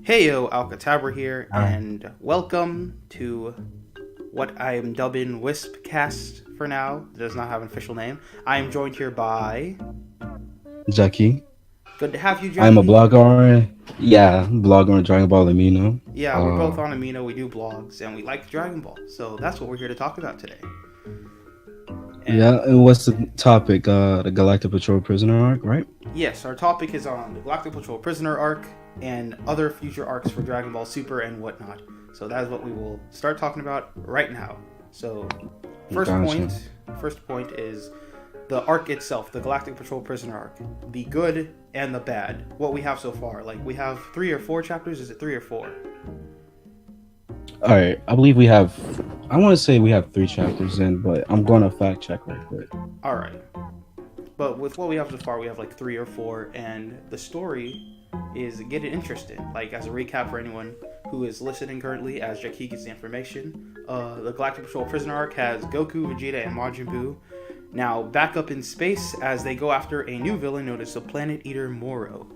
Heyo, Alcatabra here, Alright. and welcome to what I am dubbing Wispcast for now. It does not have an official name. I am joined here by... Jackie. Good to have you, I'm a Jackie. blogger. Yeah, blogger on Dragon Ball Amino. Yeah, we're both on Amino, we do blogs, and we like Dragon Ball, so that's what we're here to talk about today. Yeah, and what's the topic? The Galactic Patrol Prisoner arc, right? Yes, our topic is on the Galactic Patrol Prisoner arc and other future arcs for Dragon Ball Super and whatnot. So that is what we will start talking about right now. So, first point is the arc itself, the Galactic Patrol Prisoner arc, the good and the bad. What we have so far, like we have 3 or 4 chapters. Is it 3 or 4? All right, I believe we have. I want to say we have 3 chapters in, but I'm going to fact check right quick. All right, but with what we have so far, we have like 3 or 4, and the story is getting interesting. Like, as a recap for anyone who is listening currently, as Jackie gets the information, the Galactic Patrol Prisoner arc has Goku, Vegeta, and Majin Buu now back up in space as they go after a new villain known as the Planet Eater Moro.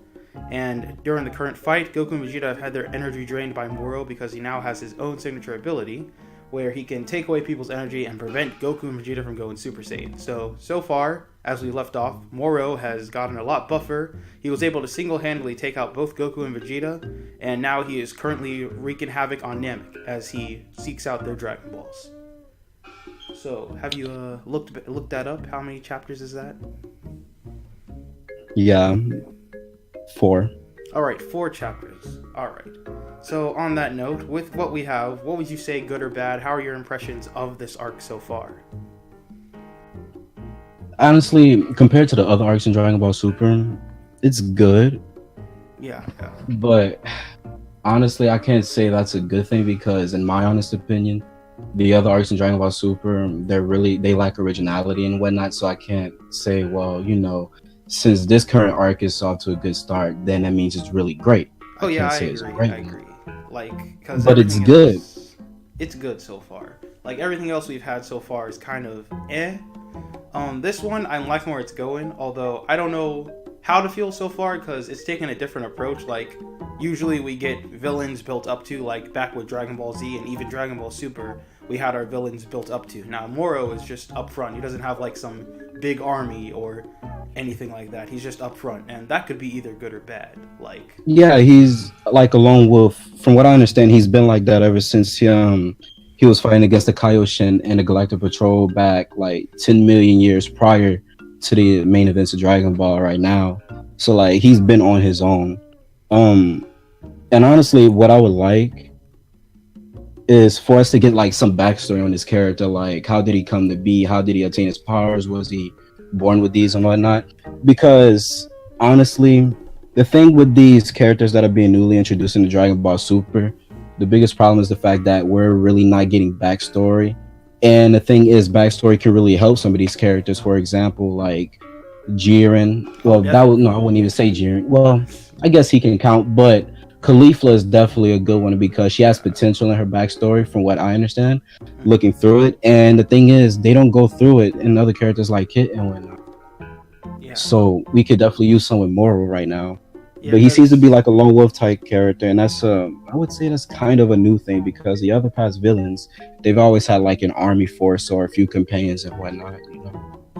And during the current fight, Goku and Vegeta have had their energy drained by Moro because he now has his own signature ability where he can take away people's energy and prevent Goku and Vegeta from going Super Saiyan. So far, as we left off, Moro has gotten a lot buffer. He was able to single-handedly take out both Goku and Vegeta, and now he is currently wreaking havoc on Namek as he seeks out their Dragon Balls. So, have you looked that up? How many chapters is that? Yeah, 4. Alright, 4 chapters. Alright. So, on that note, with what we have, what would you say, good or bad? How are your impressions of this arc so far? Honestly, compared to the other arcs in Dragon Ball Super, it's good. Yeah. But honestly, I can't say that's a good thing because, in my honest opinion, the other arcs in Dragon Ball Super, they lack originality and whatnot. So I can't say, well, since this current arc is off to a good start, then that means it's really great. Oh yeah, I agree. But it's good. It's good so far. Like, everything else we've had so far is kind of eh. This one, I'm liking where it's going, although I don't know how to feel so far because it's taken a different approach. Like, usually we get villains built up to, like back with Dragon Ball Z and even Dragon Ball Super, we had our villains built up to. Now, Moro is just up front. He doesn't have like some big army or anything like that. He's just up front, and that could be either good or bad. Like, yeah, he's like a lone wolf. From what I understand, he's been like that ever since he was fighting against the Kaioshin and the Galactic Patrol back like 10 million years prior to the main events of Dragon Ball right now. So like he's been on his own. And honestly, what I would like is for us to get like some backstory on this character. Like, how did he come to be? How did he attain his powers? Was he born with these and whatnot? Because honestly, the thing with these characters that are being newly introduced into Dragon Ball Super, the biggest problem is the fact that we're really not getting backstory. And the thing is, backstory can really help some of these characters. For example, like Jiren. Well, I wouldn't even say Jiren. Well, I guess he can count, but Caulifla is definitely a good one because she has potential in her backstory, from what I understand, looking through it. And the thing is, they don't go through it in other characters like Kit and whatnot. Yeah. So we could definitely use someone Moro right now. Yeah, but he seems to be like a lone wolf type character, and that's I would say that's kind of a new thing because the other past villains, they've always had like an army force or a few companions and whatnot.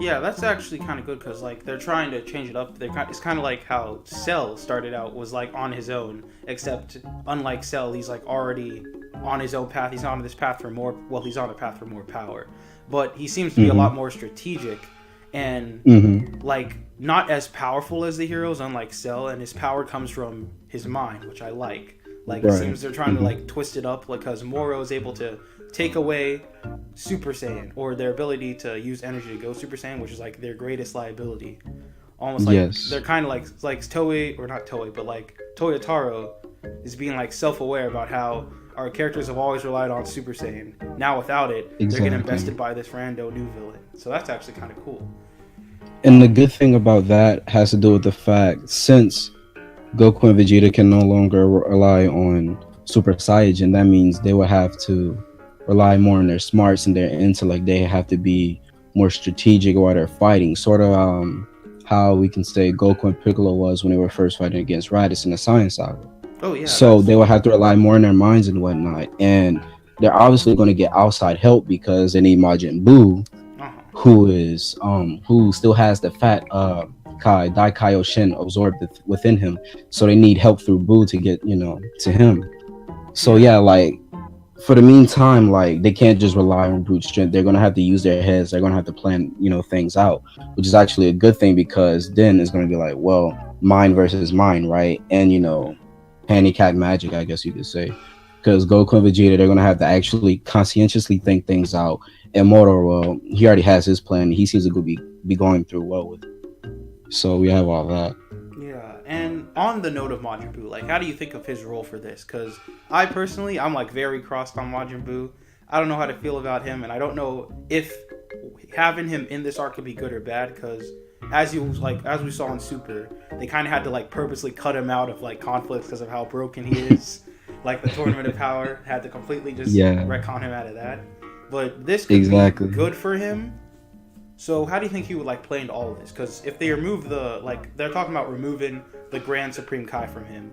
Yeah, that's actually kind of good because like they're trying to change it up. It's kind of like how Cell started out, was like on his own, except unlike Cell, he's like already on his own path. He's on this path for more. Well, he's on a path for more power, but he seems to be a lot more strategic and like not as powerful as the heroes, unlike Cell, and his power comes from his mind, which I like. Like, it seems they're trying to like twist it up because Moro is able to take away Super Saiyan, or their ability to use energy to go Super Saiyan, which is like their greatest liability. Almost like they're kind of like Toei, or not Toei, but like Toyotaro is being like self-aware about how our characters have always relied on Super Saiyan. Now without it, they're getting bested by this rando new villain. So that's actually kind of cool. And the good thing about that has to do with the fact, since Goku and Vegeta can no longer rely on Super Saiyan, that means they will have to rely more on their smarts and their intellect. They have to be more strategic while they're fighting. Sort of how we can say Goku and Piccolo was when they were first fighting against Raditz in the Science Saga. Oh yeah, So that's they will have to rely more on their minds and whatnot. And they're obviously going to get outside help because they need Majin Buu, uh-huh. who still has the fat Dai Kaioshin absorbed within him. So they need help through Buu to get, to him. So Yeah. yeah, like for the meantime, like they can't just rely on brute strength. They're gonna have to use their heads. They're gonna have to plan, things out, which is actually a good thing because then it's gonna be like, well, mine versus mine, right? And handicap magic, I guess you could say, because Goku and Vegeta, they're gonna have to actually conscientiously think things out. And Moro, well, he already has his plan. He seems to be going through well with it. So we have all that. Yeah, and on the note of Majin Buu, like, how do you think of his role for this? Because I personally, I'm like very crossed on Majin Buu. I don't know how to feel about him, and I don't know if having him in this arc could be good or bad. Because as we saw in Super, they kind of had to like purposely cut him out of like conflicts because of how broken he is. Like the Tournament of Power had to completely just retcon him out of that. But this could be good for him. So how do you think he would like play into all of this? Because if they remove they're talking about removing the Grand Supreme Kai from him,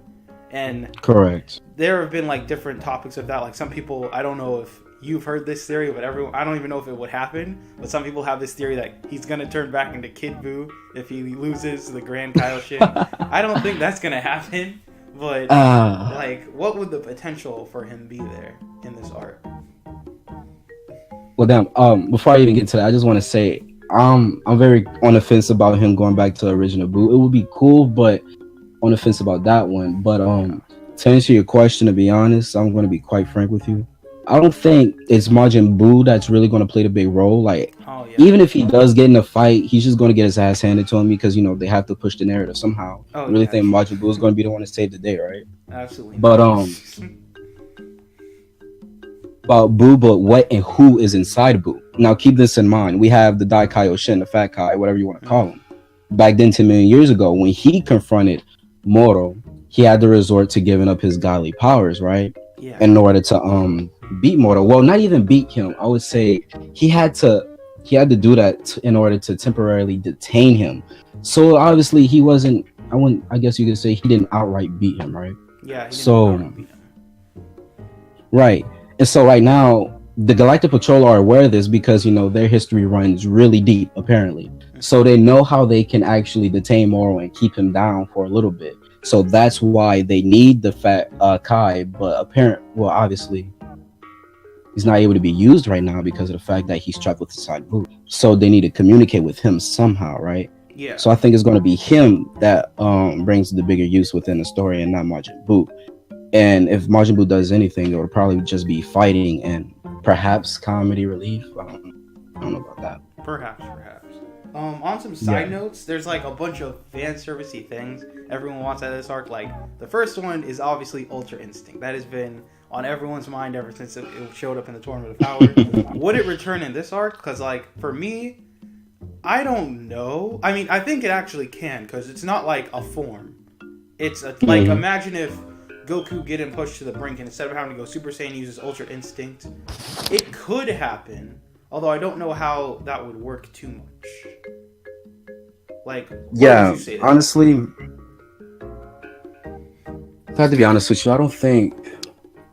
and correct. There have been like different topics of that. Like some people, I don't know if you've heard this theory, but I don't even know if it would happen. But some people have this theory that he's gonna turn back into Kid Buu if he loses the Grand Kaioshin. I don't think that's gonna happen. But what would the potential for him be there in this arc? Well, damn. Before I even get to that, I just want to say I'm very on the fence about him going back to the original Buu. It would be cool, but on the fence about that one. But to answer your question, to be honest, I'm going to be quite frank with you. I don't think it's Majin Buu that's really going to play the big role. Like, even if he does get in a fight, he's just going to get his ass handed to him because they have to push the narrative somehow. I really think Majin Buu is going to be the one to save the day, right? Absolutely. But about Buu, but what and who is inside Buu? Now keep this in mind. We have the Dai Kaioshin, the Fat Kai, whatever you want to call him. Back then, 10 million years ago, when he confronted Moro, he had to resort to giving up his godly powers, right? Yeah. In order to beat Moro. Well, not even beat him. I would say he had to do that in order to temporarily detain him. So obviously he wasn't. I guess you could say he didn't outright beat him, right? Yeah. He didn't outright beat him. Right. And so right now, the Galactic Patrol are aware of this because, their history runs really deep, apparently. So they know how they can actually detain Moro and keep him down for a little bit. So that's why they need the Fat Kai, but obviously, he's not able to be used right now because of the fact that he's trapped with inside Buu. So they need to communicate with him somehow, right? Yeah. So I think it's going to be him that brings the bigger use within the story and not Majin Buu. And if Majin Buu does anything, it would probably just be fighting and perhaps comedy relief. I don't know about that. Perhaps. On some side notes, there's like a bunch of fan servicey things everyone wants out of this arc. Like the first one is obviously Ultra Instinct. That has been on everyone's mind ever since it showed up in the Tournament of Power. Would it return in this arc? Because like for me, I don't know. I mean, I think it actually can because it's not like a form. It's like imagine if Goku getting pushed to the brink and instead of having to go Super Saiyan uses Ultra Instinct. It could happen, although I don't know how that would work too much. Like, yeah, honestly, if I have to be honest with you, I don't think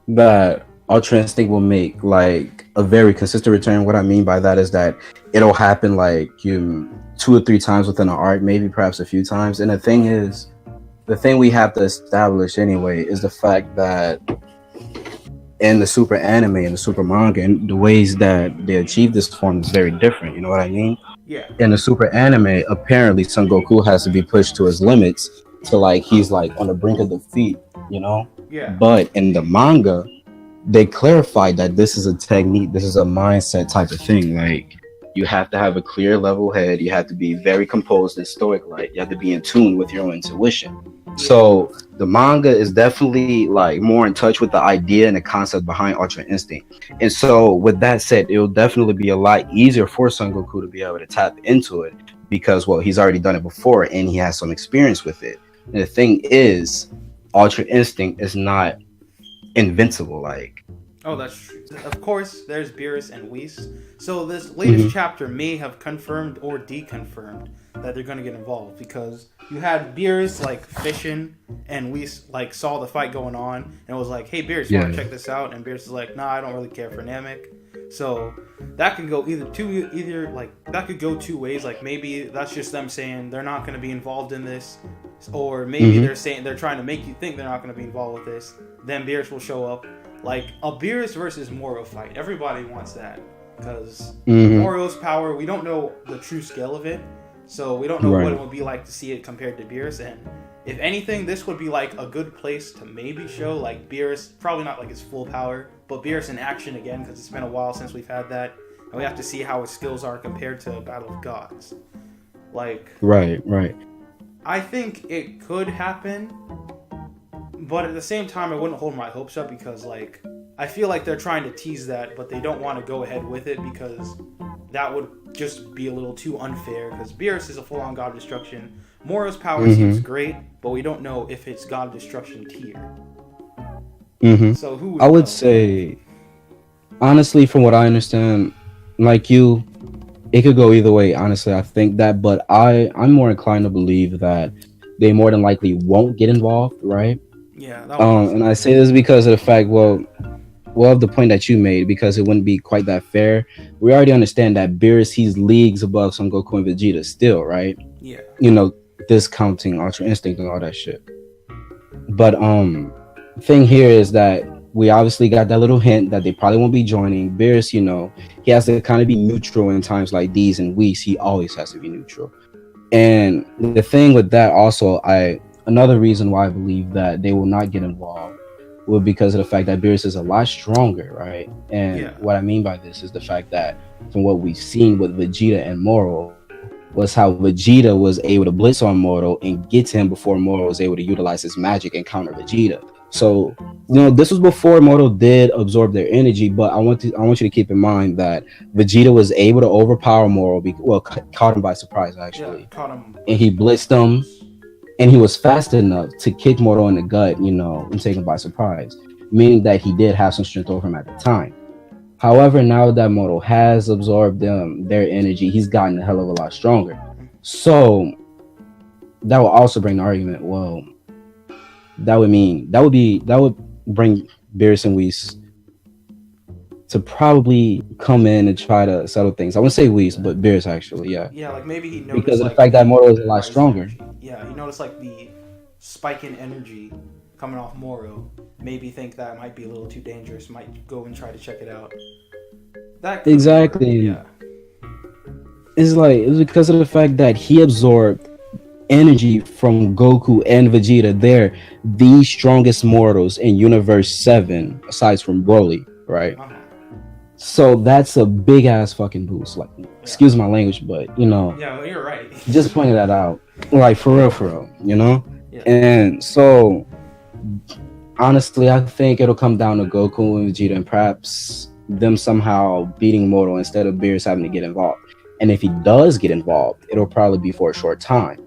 that Ultra Instinct will make like a very consistent return. What I mean by that is that it'll happen like 2 or 3 times within an arc, maybe perhaps a few times. And the thing we have to establish anyway is the fact that in the super anime and the super manga and the ways that they achieve this form is very different. You know what I mean? Yeah. In the super anime, apparently Son Goku has to be pushed to his limits to like he's like on the brink of defeat, Yeah. But in the manga, they clarified that this is a technique, this is a mindset type of thing. Like you have to have a clear level head, you have to be very composed and stoic, like you have to be in tune with your own intuition. So the manga is definitely like more in touch with the idea and the concept behind Ultra Instinct. And so with that said, it will definitely be a lot easier for Son Goku to be able to tap into it because, well, he's already done it before and he has some experience with it. And the thing is, Ultra Instinct is not invincible. Like Oh, that's true. Of course, there's Beerus and Whis. So this latest chapter may have confirmed or deconfirmed that they're going to get involved, because you had Beerus like fishing and Whis like saw the fight going on and was like, "Hey Beerus, you want to check this out?" And Beerus is like, "Nah, I don't really care for Namek." So that could go that could go two ways. Like maybe that's just them saying they're not going to be involved in this, or maybe they're saying they're trying to make you think they're not going to be involved with this. Then Beerus will show up. Like a Beerus versus Moro fight. Everybody wants that because Moro's power, we don't know the true scale of it, so we don't know what it would be like to see it compared to Beerus. And if anything, this would be like a good place to maybe show like Beerus, probably not like his full power, but Beerus in action again, because it's been a while since we've had that, and we have to see how his skills are compared to Battle of Gods. Like, right. I think it could happen. But at the same time, I wouldn't hold my hopes up, because, like, I feel like they're trying to tease that, but they don't want to go ahead with it, because that would just be a little too unfair, because Beerus is a full-on God of Destruction. Moro's power seems great, but we don't know if it's God of Destruction tier. So who would I would say, honestly, from what I understand, like you, it could go either way, honestly, I think that, but I'm more inclined to believe that they more than likely won't get involved, right? Yeah. And I say this because of the fact, well, of the point that you made, because it wouldn't be quite that fair. We already understand that Beerus, he's leagues above Son Goku and Vegeta still, right? Yeah. You know, discounting Ultra Instinct and all that shit. But the thing here is that we obviously got that little hint that they probably won't be joining. Beerus, you know, he has to kind of be neutral in times like these, and Whis, he always has to be neutral. And the thing with that also, another reason why I believe that they will not get involved will be because of the fact that Beerus is a lot stronger, right? And what I mean by this is the fact that from what we've seen with Vegeta and Moro was how Vegeta was able to blitz on Moro and get to him before Moro was able to utilize his magic and counter Vegeta. So, you know, this was before Moro did absorb their energy, but I want you to keep in mind that Vegeta was able to overpower Moro, caught him by surprise, actually. Yeah, caught him. And he blitzed him. And he was fast enough to kick Moro in the gut, you know, and take him by surprise, meaning that he did have some strength over him at the time. However, now that Moro has absorbed their energy, he's gotten a hell of a lot stronger. So that will also bring the argument, well, that would bring Beerus and Whis to probably come in and try to settle things. I wouldn't say Whis, but Beerus actually, yeah. Yeah, like maybe he noticed because of the fact that Moro is a lot stronger. Energy. Yeah, he noticed like the spike in energy coming off Moro. Maybe think that might be a little too dangerous. Might go and try to check it out. Exactly. Yeah. It's because of the fact that he absorbed energy from Goku and Vegeta. They're the strongest mortals in Universe 7, aside from Broly, right? So that's a big ass fucking boost. Like, excuse my language, but you know. Yeah, well, you're right. Just pointed that out. Like, for real, you know? Yeah. And so, honestly, I think it'll come down to Goku and Vegeta and perhaps them somehow beating Moro instead of Beerus having to get involved. And if he does get involved, it'll probably be for a short time.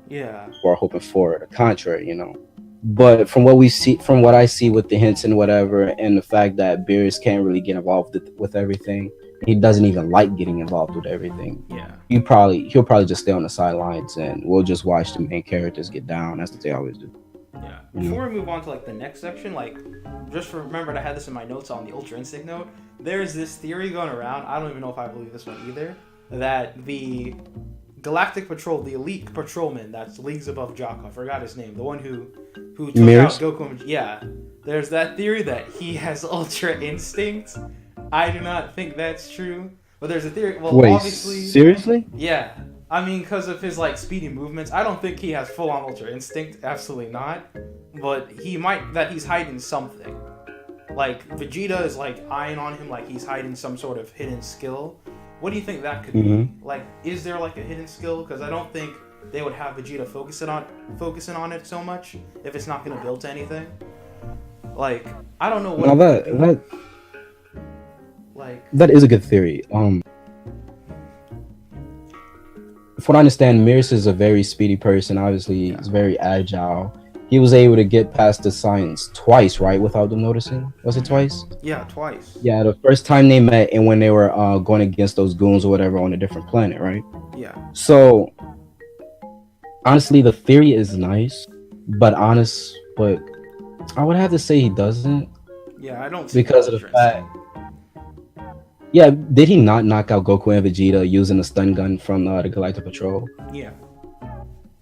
Yeah. Or hoping for the contrary, you know. But from what I see with the hints and whatever, and the fact that Beerus can't really get involved with everything, he doesn't even like getting involved with everything. Yeah. He'll probably just stay on the sidelines, and we'll just watch the main characters get down. That's what they always do. Yeah. Before we move on to like the next section, like just remembered I had this in my notes on the Ultra Instinct note. There's this theory going around. I don't even know if I believe this one either. That the Galactic Patrol, the elite patrolman that's leagues above Jocko, I forgot his name, the one who took Mirrors? out Goku. Yeah, there's that theory that he has Ultra Instinct. I do not think that's true, but there's a theory. Well, wait, obviously, seriously? Yeah, I mean, because of his like speedy movements, I don't think he has full-on Ultra Instinct. Absolutely not. But he's hiding something. Like Vegeta is like eyeing on him, like he's hiding some sort of hidden skill. What do you think that could be? Like, is there like a hidden skill? Because I don't think they would have Vegeta focusing on it so much if it's not going to build to anything. Like, I don't know what. Now that is a good theory. From what I understand, Mirrors is a very speedy person. Obviously, he's very agile. he was able to get past the science twice, right? Without them noticing. Was it twice? Yeah, twice. Yeah, the first time they met and when they were going against those goons or whatever on a different planet, right? Yeah. So honestly, the theory is nice, but I would have to say he doesn't. Yeah, I don't see Because of the fact. Yeah, did he not knock out Goku and Vegeta using a stun gun from the Galactic Patrol? Yeah.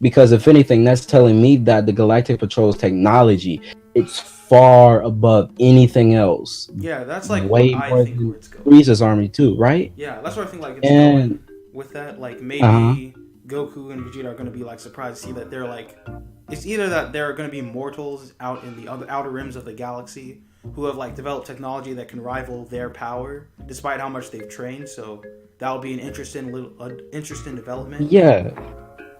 Because if anything, that's telling me that the Galactic Patrol's technology, it's far above anything else. Yeah, that's like way what I more think than where it's going. Frieza's army too, right? Yeah, that's what I think like it's going with that. Like maybe Goku and Vegeta are going to be like surprised to see that they're like, it's either that there are going to be mortals out in the outer rims of the galaxy who have like developed technology that can rival their power despite how much they've trained. So that'll be an interesting development. Yeah,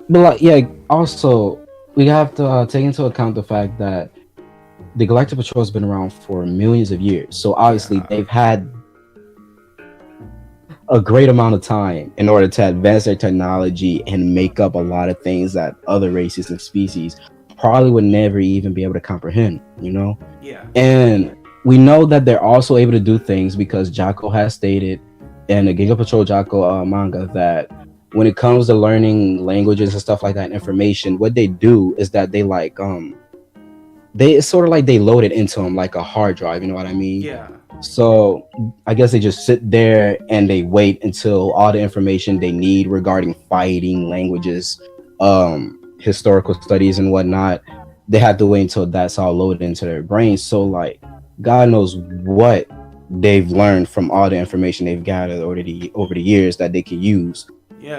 but like, yeah. Also, we have to take into account the fact that the Galactic Patrol has been around for millions of years. So obviously, they've had a great amount of time in order to advance their technology and make up a lot of things that other races and species probably would never even be able to comprehend, you know? Yeah. And we know that they're also able to do things because Jocko has stated in the Giga Patrol Jocko manga that when it comes to learning languages and stuff like that, information, what they do is that they like, it's sort of like they load it into them like a hard drive, you know what I mean? Yeah. So I guess they just sit there and they wait until all the information they need regarding fighting, languages, historical studies and whatnot, they have to wait until that's all loaded into their brains. So like God knows what they've learned from all the information they've gathered over the years that they can use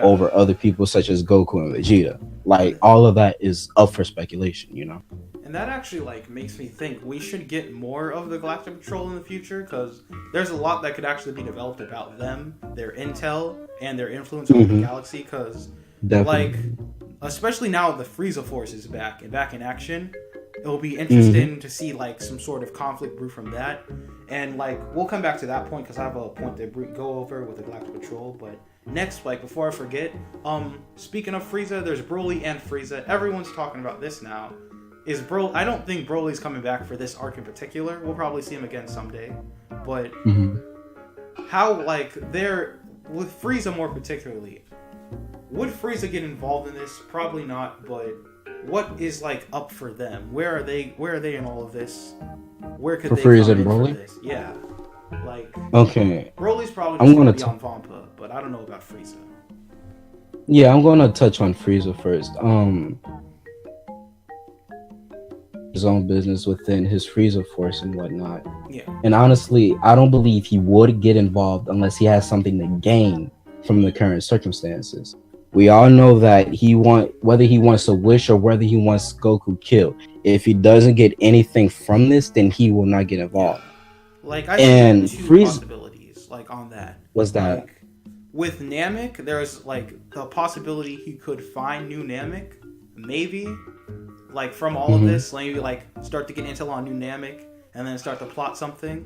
over other people such as Goku and Vegeta. Like all of that is up for speculation, you know. And that actually like makes me think we should get more of the Galactic Patrol in the future because there's a lot that could actually be developed about them, their intel, and their influence over the galaxy. Because like, especially now the Frieza Force is back in action, it'll be interesting to see like some sort of conflict brew from that. And like we'll come back to that point because I have a point to go over with the Galactic Patrol. But next, like before I forget, speaking of Frieza, there's Broly and Frieza. Everyone's talking about this now. I don't think Broly's coming back for this arc in particular. We'll probably see him again someday. But how, like, with Frieza more particularly, would Frieza get involved in this? Probably not, but what is, like, up for them? Where are they in all of this? Where could they Frieza come and in Broly? for this? Yeah. Like, okay. Broly's probably just going to be on Vampa, but I don't know about Frieza. Yeah, I'm going to touch on Frieza first. His own business within his Frieza Force and whatnot. Yeah. And honestly, I don't believe he would get involved unless he has something to gain from the current circumstances. We all know that whether he wants a wish or whether he wants Goku killed. If he doesn't get anything from this, then he will not get involved. Like I see two possibilities, like on that. What's that? Like, with Namek, there's like the possibility he could find new Namek, maybe. Like from all of this, maybe like start to get intel on new Namek and then start to plot something.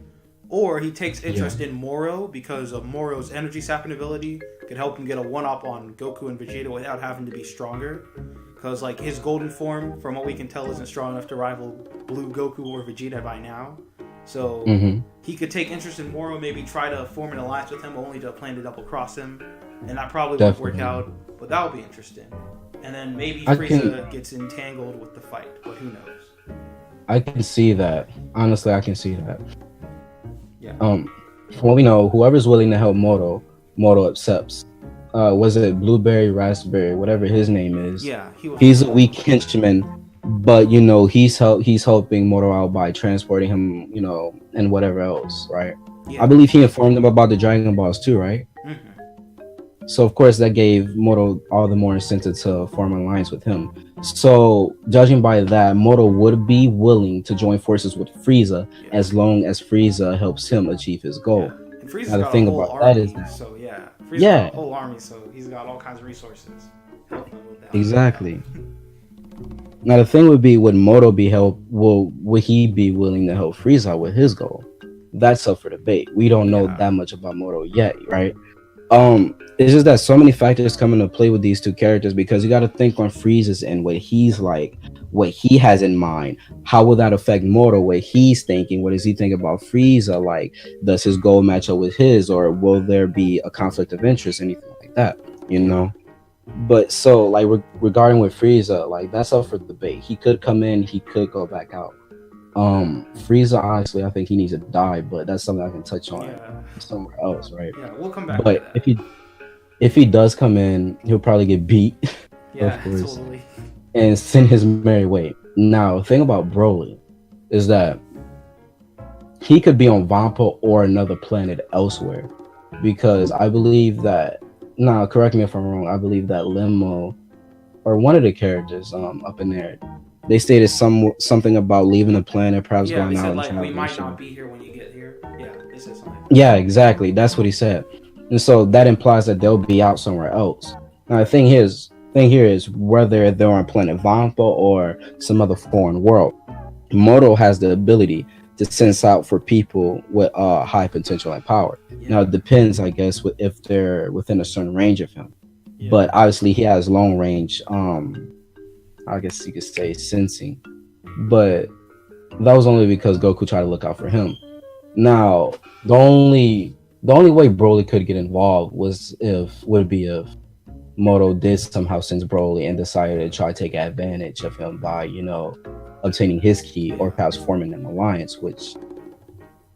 Or he takes interest in Moro because of Moro's energy sapping ability could help him get a one-up on Goku and Vegeta without having to be stronger. Because like his golden form, from what we can tell, isn't strong enough to rival Blue Goku or Vegeta by now. So he could take interest in Moro, maybe try to form an alliance with him only to plan to double cross him. And that probably won't work out, but that would be interesting. And then maybe Frieza gets entangled with the fight, but who knows? I can see that. Honestly, I can see that. Yeah. From what we know, whoever's willing to help Moro accepts. Was it Blueberry, Raspberry, whatever his name is? Yeah, he's a weak henchman, but you know he's helping Moro out by transporting him, you know, and whatever else, right? Yeah. I believe he informed them about the Dragon Balls too, right? So of course that gave Moro all the more incentive to form an alliance with him. So judging by that, Moro would be willing to join forces with Frieza as long as Frieza helps him achieve his goal. Yeah. And Frieza's got a whole army, so yeah. Frieza's got a whole army, so he's got all kinds of resources. Exactly. Now the thing would be, would he be willing to help Frieza with his goal? That's up for debate. We don't know that much about Moro yet, right? It's just that so many factors come into play with these two characters because you got to think on Frieza's end, what he's like, what he has in mind. How will that affect Moro? What he's thinking? What does he think about Frieza? Like, does his goal match up with his, or will there be a conflict of interest? Anything like that, you know? But so, like, regarding with Frieza, like, that's up for debate. He could come in, he could go back out. Frieza, honestly, I think he needs to die, but that's something I can touch on somewhere else, right? Yeah, we'll come back But to that. if he does come in, he'll probably get beat, Yeah, of course, totally. and send his merry way. Now, the thing about Broly is that he could be on Vampa or another planet elsewhere, because I believe that. Now, correct me if I'm wrong. I believe that Limo or one of the characters up in there, they stated something about leaving the planet, perhaps Yeah, we going out said and like we might traveling. not be here when you get here. Yeah, they said something like that. Yeah, exactly. That's what he said. And so that implies that they'll be out somewhere else. Now the thing here is whether they're on planet Vampa or some other foreign world. Moto has the ability to sense out for people with high potential and power. Yeah. Now it depends, I guess, if they're within a certain range of him. Yeah. But obviously he has long range. I guess you could say sensing, but that was only because Goku tried to look out for him. Now the only way Broly could get involved would be if Moto did somehow sense Broly and decided to try to take advantage of him by, obtaining his key or perhaps forming an alliance, which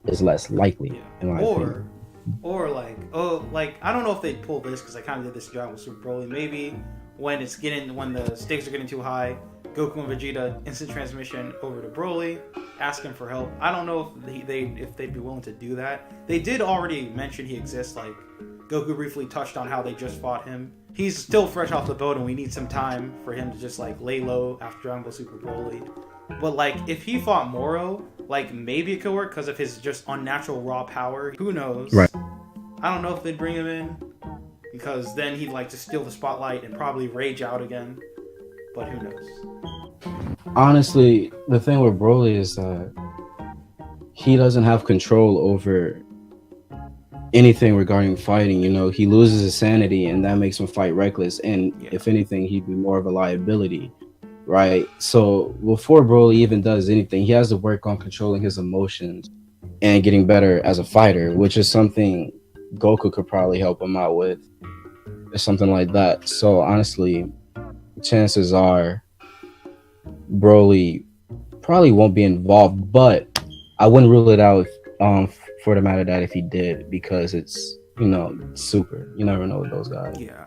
is less likely in my opinion. Or like I don't know if they'd pull this because I kind of did this job with Super Broly. Maybe when the stakes are getting too high, Goku and Vegeta instant transmission over to Broly, ask him for help. I don't know if they'd be willing to do that. They did already mention he exists. Like Goku briefly touched on how they just fought him. He's still fresh off the boat, and we need some time for him to just like lay low after Dragon Ball Super Broly. But like if he fought Moro, like maybe it could work because of his just unnatural raw power. Who knows? Right. I don't know if they'd bring him in because then he'd like to steal the spotlight and probably rage out again. But who knows? Honestly, the thing with Broly is that he doesn't have control over anything regarding fighting. He loses his sanity, and that makes him fight reckless. And if anything, he'd be more of a liability, right? So before Broly even does anything, he has to work on controlling his emotions and getting better as a fighter, which is something Goku could probably help him out with, or something like that. So honestly, chances are Broly probably won't be involved, but I wouldn't rule it out for the matter that if he did, because it's Super. You never know with those guys. Yeah.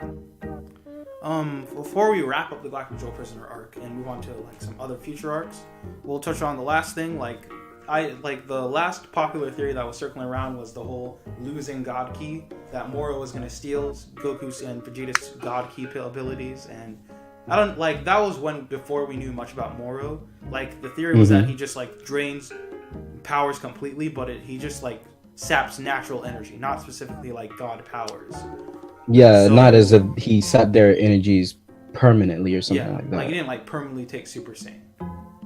Before we wrap up the Black Patrol Prisoner arc and move on to like some other future arcs, we'll touch on the last thing. The last popular theory that was circling around was the whole losing God Key that Moro was going to steal Goku's and Vegeta's God Key abilities, and that was before we knew much about Moro. Like the theory was that he just like drains powers completely, but he just like saps natural energy, not specifically like God powers. Yeah, so, not as if he sapped their energies permanently or something like that. Like he didn't like permanently take Super Saiyan.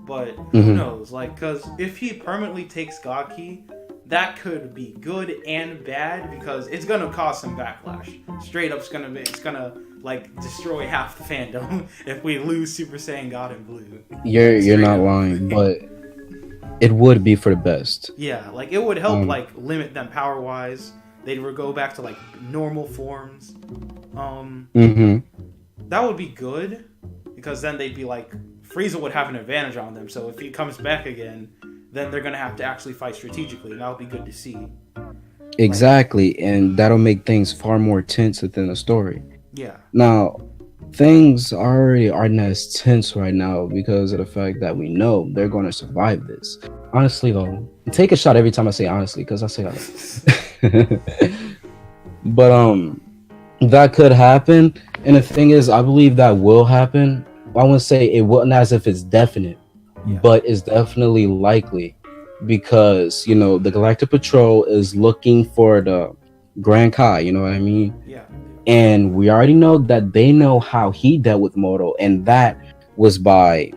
But who knows? Like, because if he permanently takes God Key, that could be good and bad because it's gonna cause some backlash. Straight up, it's gonna like destroy half the fandom if we lose Super Saiyan God and Blue. You're not lying, but it would be for the best. Yeah, like it would help like limit them power wise. They'd go back to like normal forms. That would be good because then they'd be like Frieza would have an advantage on them. So if he comes back again, then they're gonna have to actually fight strategically, and that'll be good to see. Exactly, and that'll make things far more tense within the story. Yeah. Now, things already aren't as tense right now because of the fact that we know they're going to survive this. Honestly, though, take a shot every time I say honestly, because I say that. But that could happen, and the thing is, I believe that will happen. I wouldn't say it wouldn't as if it's definite, but it's definitely likely because the Galactic Patrol is looking for the Grand Kai. You know what I mean? Yeah. And we already know that they know how he dealt with Moto, and that was by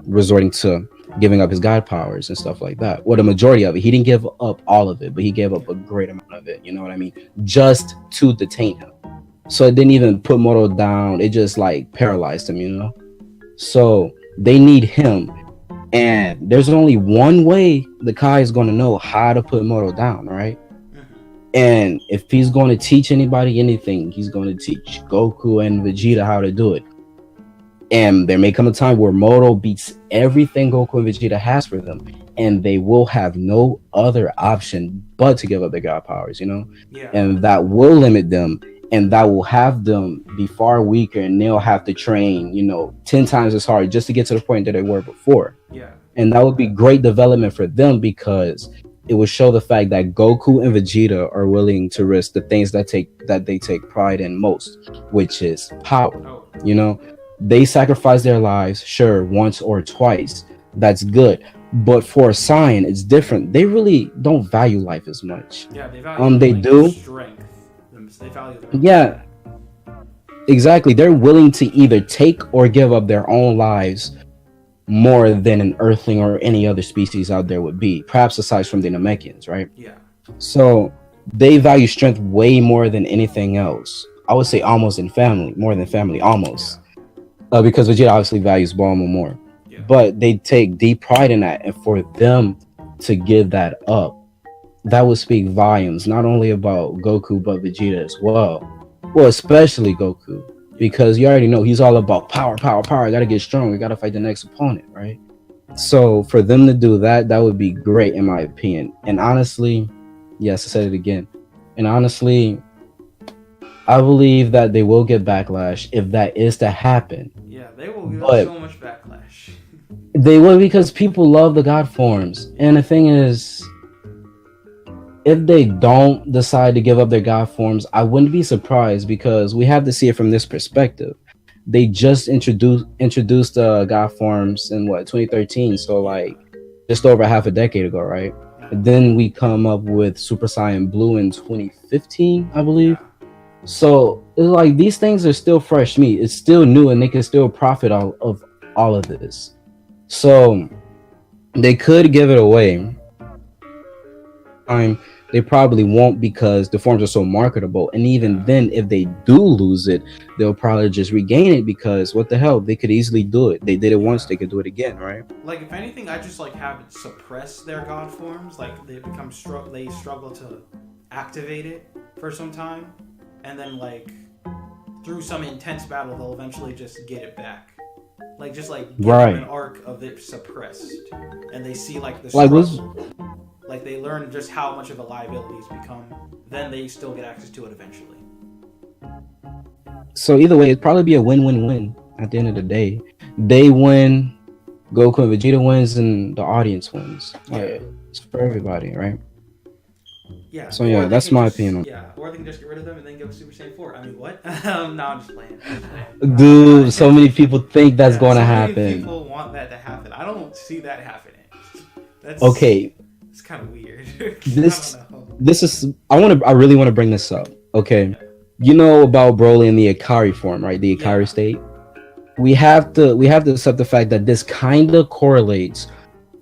resorting to giving up his god powers and stuff like that. Well, the majority of it. He didn't give up all of it, but he gave up a great amount of it. You know what I mean? Just to detain him. So it didn't even put Moto down. It just like paralyzed him, So They need him. And there's only one way the Kai is going to know how to put Moto down, right? And if he's going to teach anybody anything, he's going to teach Goku and Vegeta how to do it. And there may come a time where Moto beats everything Goku and Vegeta has for them, and they will have no other option but to give up their god powers, you know? Yeah. And that will limit them, and that will have them be far weaker, and they'll have to train, 10 times as hard just to get to the point that they were before. Yeah. And that would be great development for them, because it would show the fact that Goku and Vegeta are willing to risk the things that they take pride in most, which is power. They sacrifice their lives, sure, once or twice. That's good. But for a Saiyan, it's different. They really don't value life as much. Yeah, they value they do strength. They value yeah, exactly. They're willing to either take or give up their own lives more than an Earthling or any other species out there would be, perhaps aside from the Namekians, right? Yeah. So they value strength way more than anything else. I would say almost more than family, almost. Because Vegeta obviously values Bulma more. Yeah. But they take deep pride in that, and for them to give that up, that would speak volumes, not only about Goku, but Vegeta as well. Well, especially Goku, because you already know he's all about power. I gotta get strong. I gotta fight the next opponent, right? So for them to do that, that would be great, in my opinion. And honestly, yes, I said it again. And honestly, I believe that they will get backlash if that is to happen. Yeah, they will get so much backlash. They will, because people love the God forms. And the thing is, if they don't decide to give up their God forms, I wouldn't be surprised, because we have to see it from this perspective. They just introduced God forms in 2013, so like just over half a decade ago, right? And then we come up with Super Saiyan Blue in 2015, I believe. So it's like these things are still fresh meat. It's still new, and they can still profit of all of this. So they could give it away. They probably won't, because the forms are so marketable. And even then, if they do lose it, they'll probably just regain it, because what the hell, they could easily do it. They did it once, they could do it again, right? Like, if anything, I just have it suppress their god forms. Like, they struggle to activate it for some time, and then through some intense battle, they'll eventually just get it back. Give them an arc of it suppressed, and they see the struggle. They learn just how much of a liability it's become. Then they still get access to it eventually. So either way, it'd probably be a win-win-win at the end of the day. They win, Goku and Vegeta wins, and the audience wins. It's for everybody, right? Yeah. So yeah, that's my opinion. Yeah, or they can just get rid of them and then go Super Saiyan 4. I mean, what? No, I'm just playing. Dude, so many people think that's going to happen. Many people want that to happen. I don't see that happening. Okay. It's kind of weird. I really want to bring this up. Okay. You know about Broly and the Ikari form, right? The Ikari state. We have to accept the fact that this kind of correlates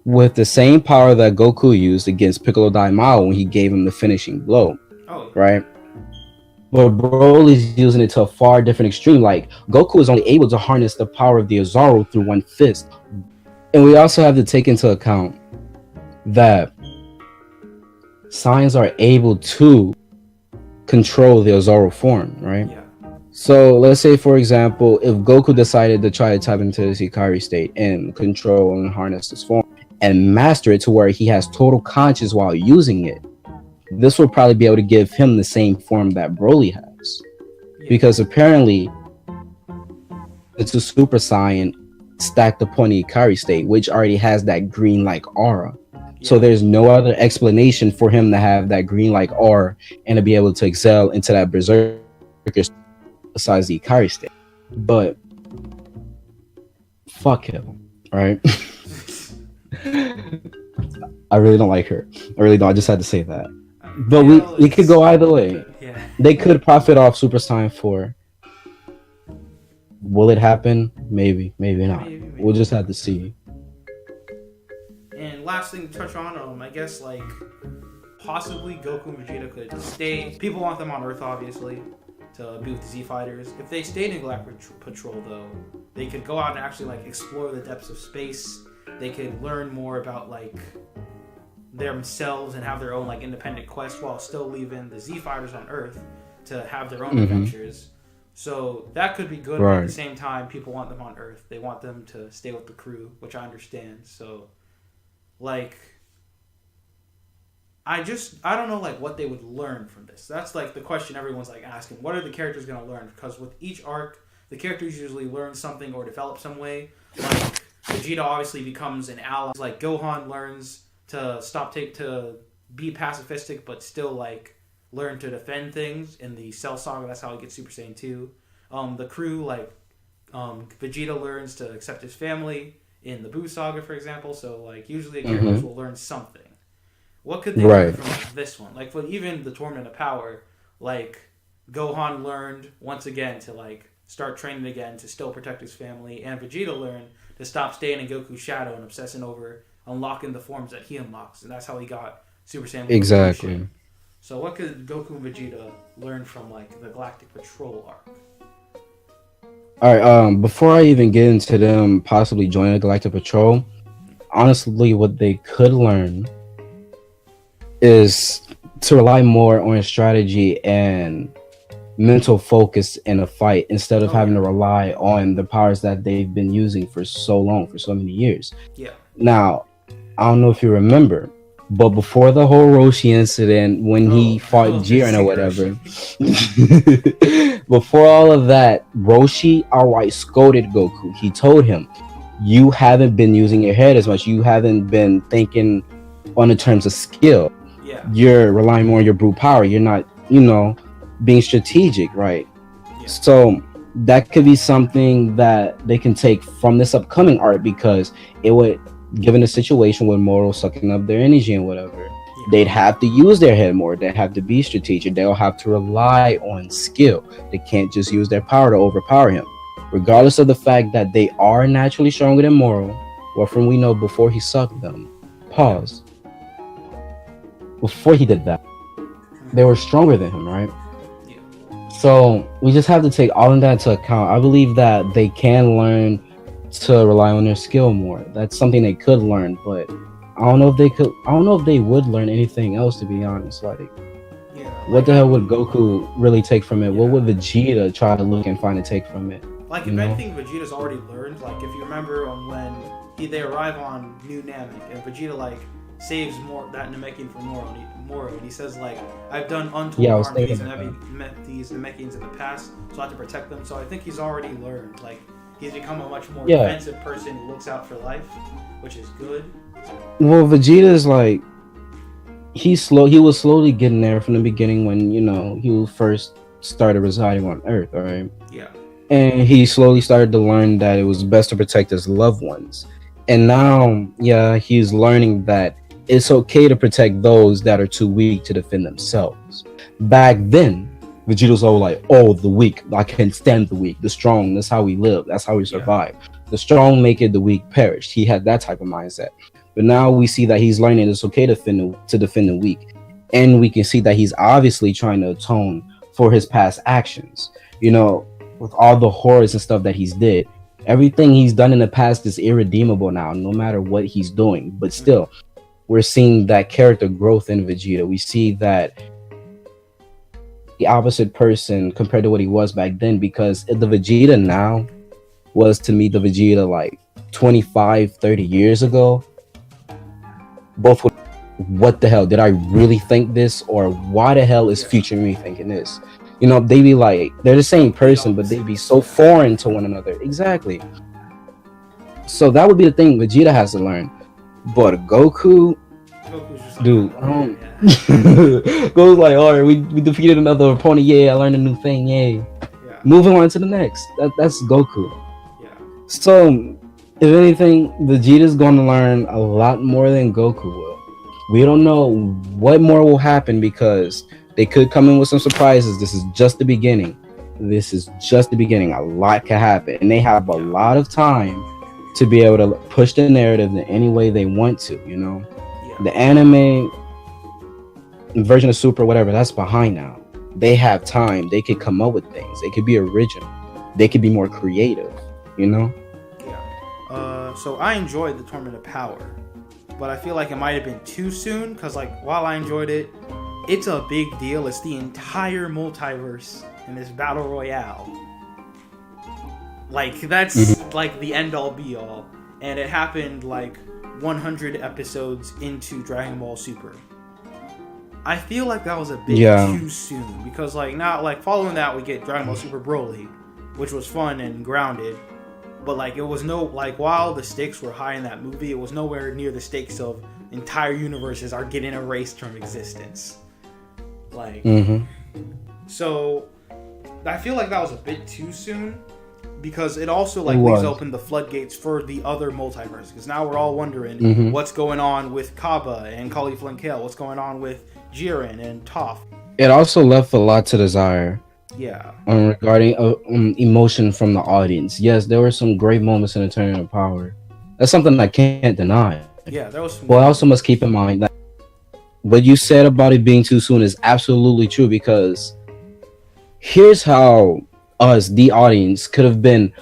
with the same power that Goku used against Piccolo Daimao when he gave him the finishing blow. Right? But Broly's using it to a far different extreme. Like, Goku is only able to harness the power of the Ozaru through one fist. And we also have to take into account that Saiyans are able to control the Ozaru form, right? Yeah. So let's say, for example, if Goku decided to try to tap into this Ikari state and control and harness this form and master it to where he has total conscious while using it, this will probably be able to give him the same form that Broly has. Yeah. Because apparently it's a Super Saiyan stacked upon the Ikari state, which already has that green-like aura. So there's no other explanation for him to have that green-like aura and to be able to excel into that berserker besides the Ikari state. But fuck him, right? I really don't like her. I really don't. I just had to say that. But we could go either way. Yeah. They could profit off Super Saiyan 4. Will it happen? Maybe. Maybe not. Maybe. We'll just have to see. And last thing to touch on, I guess possibly Goku and Vegeta could stay. People want them on Earth, obviously, to be with the Z Fighters. If they stayed in Galactic Patrol, though, they could go out and actually like explore the depths of space. They could learn more about like themselves and have their own like independent quest while still leaving the Z Fighters on Earth to have their own adventures. So that could be good, but at the same time, people want them on Earth. They want them to stay with the crew, which I understand. So, like, I don't know, like, what they would learn from this. That's, like, the question everyone's, like, asking. What are the characters going to learn? Because with each arc, the characters usually learn something or develop some way. Like, Vegeta obviously becomes an ally. Like, Gohan learns to to be pacifistic, but still, like, learn to defend things in the Cell Saga. That's how he gets Super Saiyan 2. The crew, like, Vegeta learns to accept his family in the Buu Saga, for example. So, like, usually the characters will learn something. What could they learn from like, this one? Like, for even the Tournament of Power, like, Gohan learned, once again, to, like, start training again to still protect his family. And Vegeta learned to stop staying in Goku's shadow and obsessing over unlocking the forms that he unlocks. And that's how he got Super Saiyan. Exactly. So what could Goku and Vegeta learn from, like, the Galactic Patrol arc? Alright, before I even get into them possibly joining the Galactic Patrol, honestly, what they could learn is to rely more on strategy and mental focus in a fight instead of having to rely on the powers that they've been using for so long, for so many years. Yeah. Now, I don't know if you remember, but before the whole Roshi incident, when he fought Jiren or whatever, before all of that, Roshi outright scolded Goku. He told him, you haven't been using your head as much. You haven't been thinking on the terms of skill. Yeah. You're relying more on your brute power. You're not, being strategic, right? Yeah. So that could be something that they can take from this upcoming arc, because it would, given a situation with Moro sucking up their energy and whatever, they'd have to use their head more. They'd have to be strategic. They'll have to rely on skill. They can't just use their power to overpower him. Regardless of the fact that they are naturally stronger than Moro, or from we know before he sucked them. Pause. Before he did that, they were stronger than him, right? Yeah. So we just have to take all of that into account. I believe that they can learn to rely on their skill more. That's something they could learn, but I don't know if they would learn anything else, to be honest. Like, what the hell would Goku really take from it? What would Vegeta try to look and find to take from it? Like, if anything, Vegeta's already learned. Like, if you remember when they arrive on New Namek, and Vegeta, like, saves that Namekian from Moro, and he says, like, I've done untold harm to these Namekians in the past, so I have to protect them. So I think he's already learned. Like, he's become a much more defensive person who looks out for life, which is good. Well, Vegeta's like, he was slowly getting there from the beginning when, he first started residing on Earth, alright? Yeah. And he slowly started to learn that it was best to protect his loved ones. And now, he's learning that it's okay to protect those that are too weak to defend themselves. Back then, Vegeta's all like, the weak. I can't stand the weak. The strong, that's how we live. That's how we survive. Yeah. The strong make it, the weak perish. He had that type of mindset. But now we see that he's learning it's okay to defend the weak. And we can see that he's obviously trying to atone for his past actions. With all the horrors and stuff that he's did. Everything he's done in the past is irredeemable now, no matter what he's doing. But still, we're seeing that character growth in Vegeta. We see that the opposite person compared to what he was back then, because the Vegeta now was, to me, the Vegeta like 25, 30 years ago. Both would, what the hell? Did I really think this? Or why the hell is future me thinking this? They be like, they're the same person, but they be so foreign to one another. Exactly. So that would be the thing Vegeta has to learn. But Goku's just dude, Goku's like, all right, we defeated another opponent. Yeah, I learned a new thing. Yay. Yeah. Moving on to the next. That's Goku. Yeah. So, if anything, Vegeta's going to learn a lot more than Goku will. We don't know what more will happen, because they could come in with some surprises. This is just the beginning. A lot can happen. And they have a lot of time to be able to push the narrative in any way they want to, Yeah. The anime version of Super, whatever, that's behind now. They have time. They could come up with things. They could be original. They could be more creative. you know? Yeah. So I enjoyed the Tournament of Power, but I feel like it might have been too soon, because like while I enjoyed it, it's a big deal. It's the entire multiverse in this battle royale. Like that's like the end all be all, and it happened like 100 episodes into Dragon Ball Super. I feel like that was a bit too soon, because like now, like following that, we get Dragon Ball Super Broly, which was fun and grounded, but like it was no, like while the stakes were high in that movie, it was nowhere near the stakes of entire universes are getting erased from existence. Like, so I feel like that was a bit too soon, because it also like leaves open the floodgates for the other multiverse, because now we're all wondering what's going on with Kaba and Caulifla and Kale, what's going on with Jiren and Toph. It also left a lot to desire. Yeah. Regarding emotion from the audience. Yes, there were some great moments in the Tournament of Power. That's something I can't deny. Yeah, there was some. Well, I also must keep in mind that what you said about it being too soon is absolutely true, because here's how us, the audience, could have been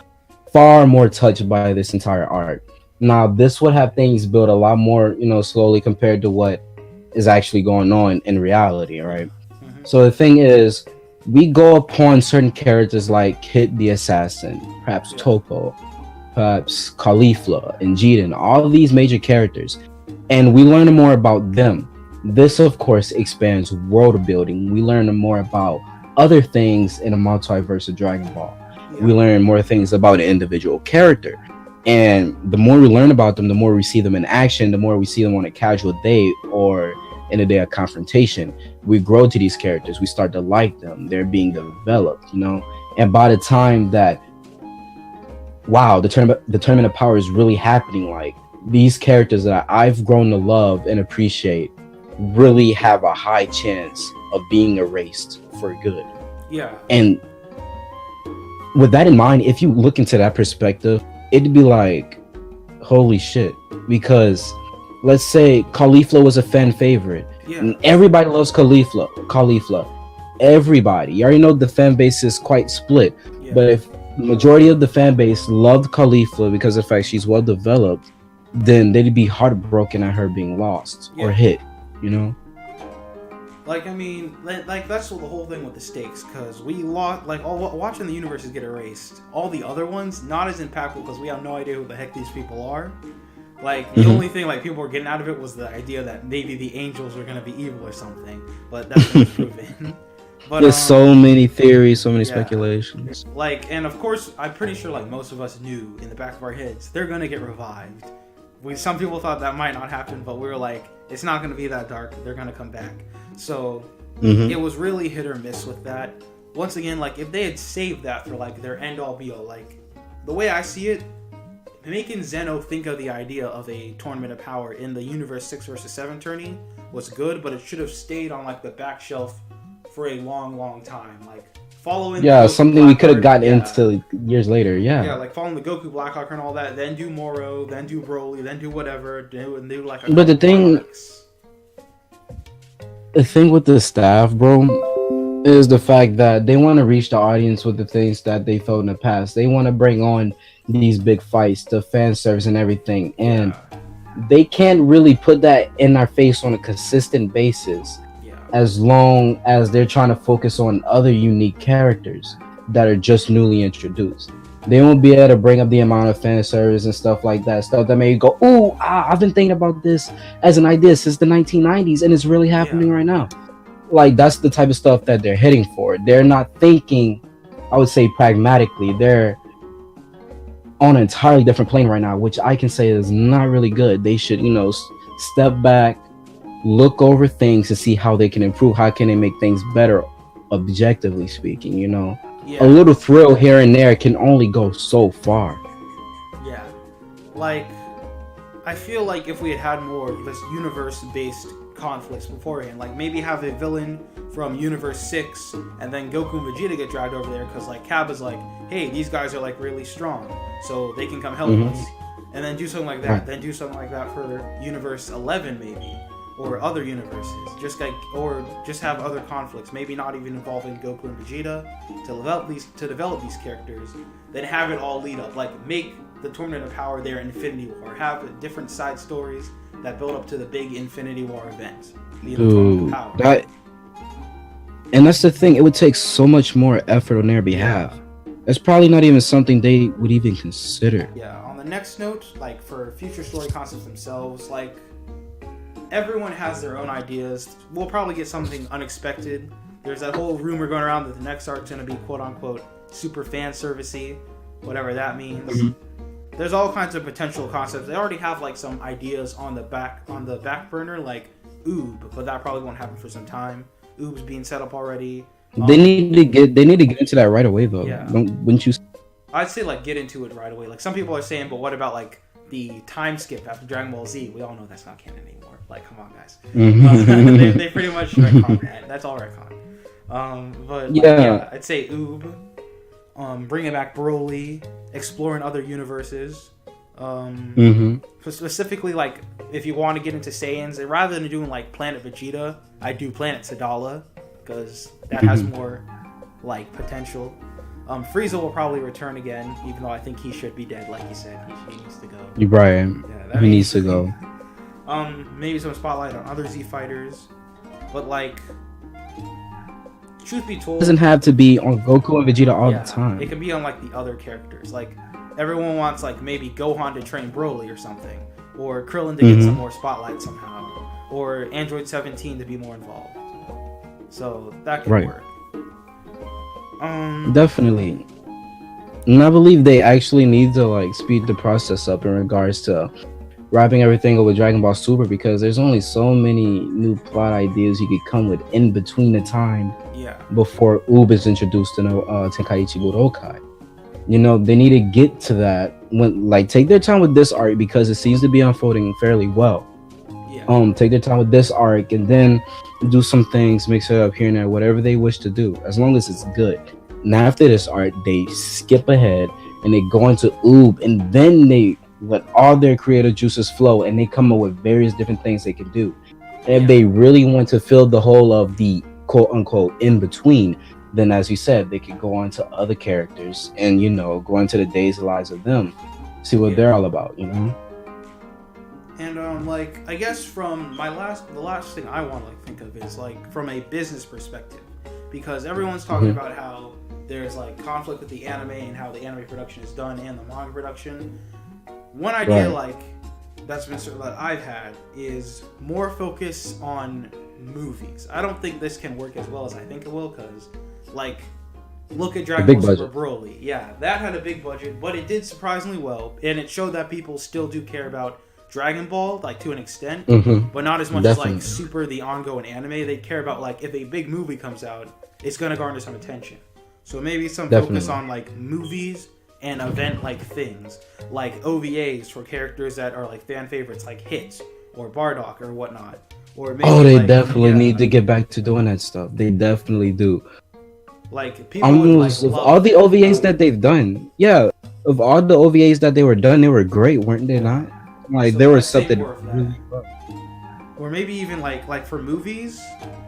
far more touched by this entire arc. Now, this would have things built a lot more, slowly compared to what is actually going on in reality, right? So the thing is, we go upon certain characters like Hit the Assassin, perhaps Toko, perhaps Caulifla and Jiren, all of these major characters, and we learn more about them. This, of course, expands world building. We learn more about other things in a multiverse of Dragon Ball. We learn more things about an individual character. And the more we learn about them, the more we see them in action, the more we see them on a casual date or in a day of confrontation. We grow to these characters. We start to like them. They're being developed, And by the time that, the Tournament of Power is really happening, like these characters that I've grown to love and appreciate really have a high chance of being erased for good. Yeah. And with that in mind, if you look into that perspective, it'd be like, holy shit. Because let's say Caulifla was a fan favorite. Yeah. And everybody loves Caulifla. Everybody. You already know the fan base is quite split. Yeah. But if the majority of the fan base loved Caulifla because of the fact she's well developed, then they'd be heartbroken at her being lost or hit, Like, I mean, like that's the whole thing with the stakes, because we lost, like, watching the universes get erased. All the other ones, not as impactful, because we have no idea who the heck these people are. Like, the only thing, like, people were getting out of it was the idea that maybe the angels are going to be evil or something, but that's not proven. But, there's so many theories, so many speculations. Like, and of course, I'm pretty sure, like, most of us knew in the back of our heads, they're going to get revived. Some people thought that might not happen, but we were like, it's not going to be that dark. They're going to come back. So it was really hit or miss with that. Once again, like if they had saved that for like their end all be all, like the way I see it, making Zeno think of the idea of a Tournament of Power in the Universe 6 vs 7 tourney was good, but it should have stayed on like the back shelf for a long time. Like following something we could have gotten into years later. Like following the Goku Blackhawk and all that, then do Moro, then do Broly, then do whatever, do like a but the thing with the staff, bro, is the fact that they want to reach the audience with the things that they felt in the past. They want to bring on these big fights, the fan service and everything, and they can't really put that in our face on a consistent basis as long as they're trying to focus on other unique characters that are just newly introduced. They won't be able to bring up the amount of fan service and stuff like that. Stuff that may go, I've been thinking about this as an idea since the 1990s, and it's really happening right now. Like, that's the type of stuff that they're heading for. They're not thinking, I would say, pragmatically. They're on an entirely different plane right now, which I can say is not really good. They should, step back, look over things to see how they can improve. How can they make things better, objectively speaking, A little thrill here and there can only go so far. Yeah. Like, I feel like if we had more of this universe-based conflicts beforehand, like maybe have a villain from Universe 6 and then Goku and Vegeta get dragged over there because like Cabba's like, hey, these guys are like really strong, so they can come help us. And then do something like that. Then do something like that for Universe 11 maybe. or other universes, just have other conflicts, maybe not even involving Goku and Vegeta, to develop these characters, then have it all lead up, like make the Tournament of Power their Infinity War, have different side stories that build up to the big Infinity War event. Dude, and that's the thing, it would take so much more effort on their behalf. It's probably not even something they would even consider. Yeah, on the next note, like for future story concepts themselves, like everyone has their own ideas. We'll probably get something unexpected. There's that whole rumor going around that the next arc's going to be quote unquote super fan servicey, whatever that means. Mm-hmm. There's all kinds of potential concepts. They already have like some ideas on the back burner, like Oob, but that probably won't happen for some time. Oob's being set up already. They need to get into that right away though. Yeah. Wouldn't you? I'd say like get into it right away. Like some people are saying, but what about like the time skip after Dragon Ball Z? We all know that's not canon anymore. Like, come on, guys. Mm-hmm. They pretty much retcon that. That's all retcon. But like, yeah, I'd say Oob. Bringing back Broly, exploring other universes. Specifically, like if you want to get into Saiyans, rather than doing like Planet Vegeta, I do Planet Sadala because that has more like potential. Frieza will probably return again, even though I think he should be dead. Like you said, he needs to go. You're right. Yeah, he needs to go. Maybe some spotlight on other Z fighters, but like, truth be told, it doesn't have to be on Goku and Vegeta all the time. It can be on like the other characters. Like everyone wants like maybe Gohan to train Broly or something, or Krillin to get some more spotlight somehow, or Android 17 to be more involved. So that could work. Definitely. And I believe they actually need to like speed the process up in regards to wrapping everything up with Dragon Ball Super, because there's only so many new plot ideas you could come with in between the time before Oob is introduced in Tenkaichi Budokai. You know, they need to get to that when like take their time with this arc because it seems to be unfolding fairly well. Take their time with this arc and then do some things, mix it up here and there, whatever they wish to do, as long as it's good. And after this arc, they skip ahead and they go into Oob, and then they let all their creative juices flow and they come up with various different things they can do. And if they really want to fill the whole of the quote unquote in between, then as you said, they could go on to other characters and, you know, go into the days and lives of them, see what they're all about, you know? And like I guess from the last thing I want to like think of is like from a business perspective, because everyone's talking about how there's like conflict with the anime and how the anime production is done and the manga production. One idea like that's been that I've had is more focus on movies. I don't think this can work as well as I think it will, because like look at Dragon Ball Super Broly. Yeah, that had a big budget, but it did surprisingly well, and it showed that people still do care about Dragon Ball, like to an extent, but not as much as like Super, the ongoing anime. They care about like if a big movie comes out, it's gonna garner some attention. So maybe some focus on like movies and event like things, like OVAs for characters that are like fan favorites, like Hits or Bardock or whatnot. Or maybe, they definitely need to get back to doing that stuff. They definitely do. Like people of all the OVAs that they've done, of all the OVAs that they were done, they were great, weren't they not? Like, so there was something really fun. Or maybe even like for movies,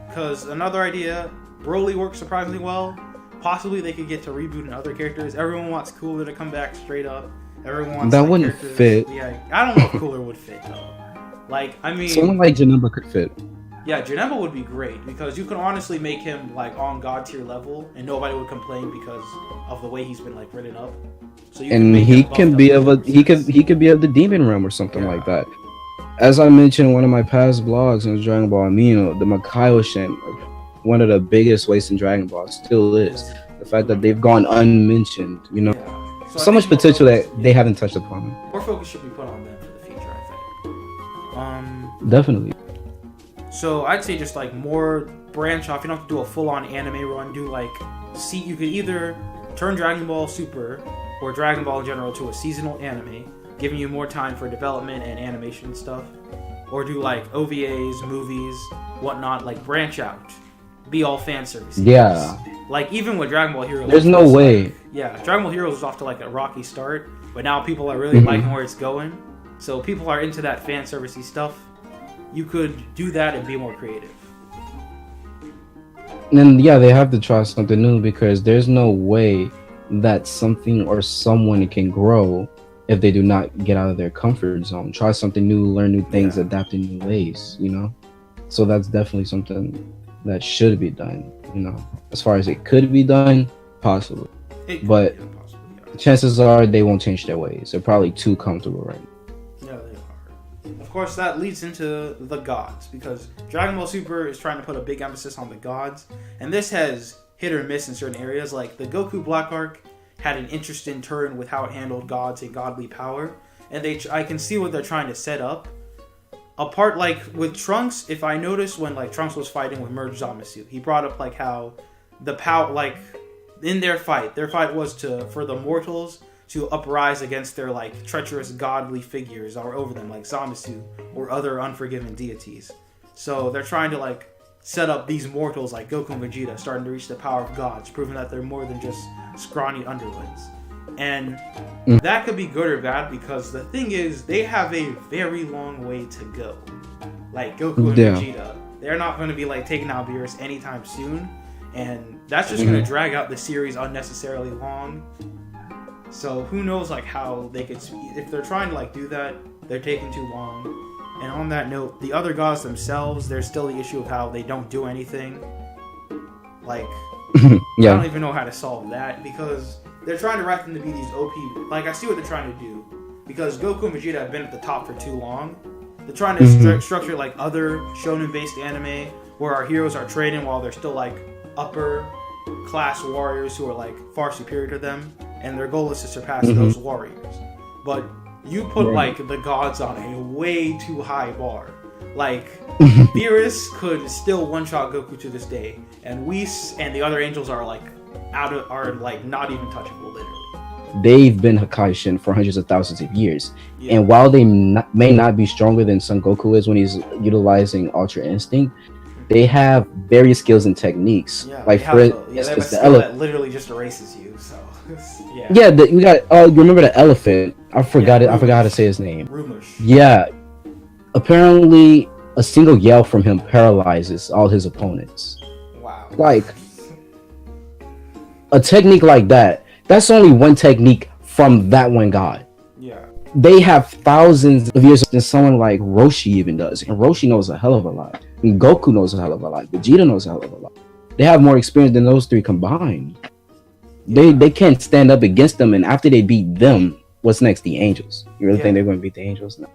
because another idea, Broly works surprisingly well. Possibly they could get to rebooting other characters. Everyone wants Cooler to come back straight up. Everyone wants that like, wouldn't fit. Yeah, I don't know if Cooler would fit though. Like, I mean, someone like Janemba could fit. Yeah, Janemba would be great because you can honestly make him like on God tier level, and nobody would complain because of the way he's been like written up. So you he could be of the demon realm or something like that. As I mentioned in one of my past blogs in Dragon Ball Amino, the Makaioshin, one of the biggest wastes in Dragon Ball, still is the fact that they've gone unmentioned. You know, so much potential that they haven't touched upon. More focus should be put on them for the future, I think. Definitely. So I'd say just like more branch off. You don't have to do a full-on anime run. Do like you could either turn Dragon Ball Super or Dragon Ball in general to a seasonal anime, giving you more time for development and animation stuff, or do like OVAs, movies, whatnot. Like branch out, be all fan service. Yeah. Like even with Dragon Ball Heroes, there's no way. Dragon Ball Heroes was off to like a rocky start, but now people are really liking where it's going. So people are into that fan servicey stuff. you could do that and be more creative. And yeah, they have to try something new because there's no way that something or someone can grow if they do not get out of their comfort zone. Try something new, learn new things, adapt in new ways, you know? So that's definitely something that should be done, you know? As far as it could be done, possibly. But chances are they won't change their ways. They're probably too comfortable right now. Yeah, they are. Of course, that leads into the gods, because Dragon Ball Super is trying to put a big emphasis on the gods, and this has hit or miss in certain areas. Like the Goku Black Arc had an interesting turn with how it handled gods and godly power, and I can see what they're trying to set up. Apart, like with Trunks, if I noticed when like Trunks was fighting with Merge Zamasu, he brought up like how the power, like in their fight was for the mortals to uprise against their like treacherous godly figures that were over them, like Zamasu or other unforgiven deities. So they're trying to like set up these mortals like Goku and Vegeta starting to reach the power of gods, proving that they're more than just scrawny underlings. And that could be good or bad, because the thing is, they have a very long way to go. Like Goku and Vegeta, they're not going to be like taking out Beerus anytime soon, and that's just going to drag out the series unnecessarily long. So who knows like how they could, if they're trying to like do that, they're taking too long. And on that note, the other gods themselves, there's still the issue of how they don't do anything. Like, I don't even know how to solve that, because they're trying to write them to be these OP. Like, I see what they're trying to do, because Goku and Vegeta have been at the top for too long. They're trying to structure like other shonen-based anime where our heroes are training while they're still like upper class warriors who are like far superior to them, and their goal is to surpass those warriors. But you put like the gods on a way too high bar. Like Beerus could still one-shot Goku to this day, and Whis and the other angels are like not even touchable, literally. They've been Hakaishin for hundreds of thousands of years, and while they may not be stronger than Son Goku is when he's utilizing Ultra Instinct, they have various skills and techniques. Yeah, like they have a skill that literally just erases you. So we got. You remember the elephant? I forgot it. I forgot how to say his name. Rumush. Yeah. Apparently, a single yell from him paralyzes all his opponents. Wow. Like a technique like that. That's only one technique from that one god. Yeah. They have thousands of years than someone like Roshi even does, and Roshi knows a hell of a lot. And Goku knows a hell of a lot. Vegeta knows a hell of a lot. They have more experience than those three combined. They can't stand up against them, and after they beat them, what's next? The Angels. You really think they're going to beat the Angels? No.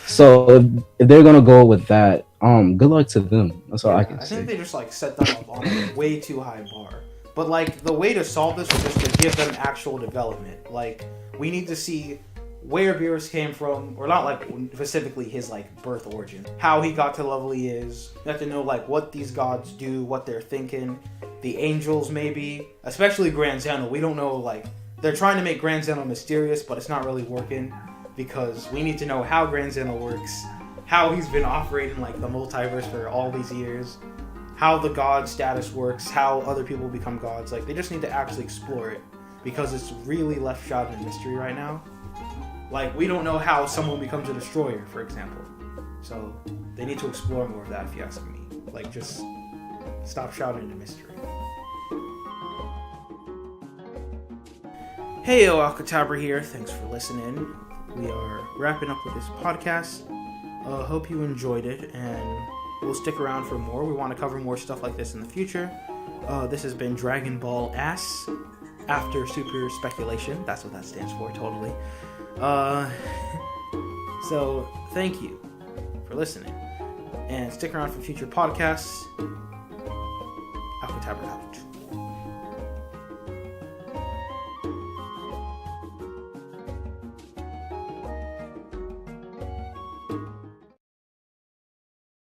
So if they're going to go with that, good luck to them. That's all I can say. I think they just like set them up on a way too high bar. But like the way to solve this was just to give them actual development. Like we need to see where Beerus came from, or not like specifically his like birth origin, how he got to the level he is. You have to know like what these gods do, what they're thinking. The angels maybe, especially Grand Zeno. We don't know, like they're trying to make Grand Zeno mysterious, but it's not really working, because we need to know how Grand Zeno works, how he's been operating like the multiverse for all these years, how the god status works, how other people become gods. Like they just need to actually explore it, because it's really left shrouded in mystery right now. Like we don't know how someone becomes a destroyer, for example. So they need to explore more of that, if you ask me. Like just stop shrouding in mystery. Hey, Alcatabra here. Thanks for listening. We are wrapping up with this podcast. Hope you enjoyed it, and we'll stick around for more. We want to cover more stuff like this in the future. This has been Dragon Ball A.S.S. After Super Speculation. That's what that stands for, totally. So, thank you for listening. And stick around for future podcasts. Alcatabra out.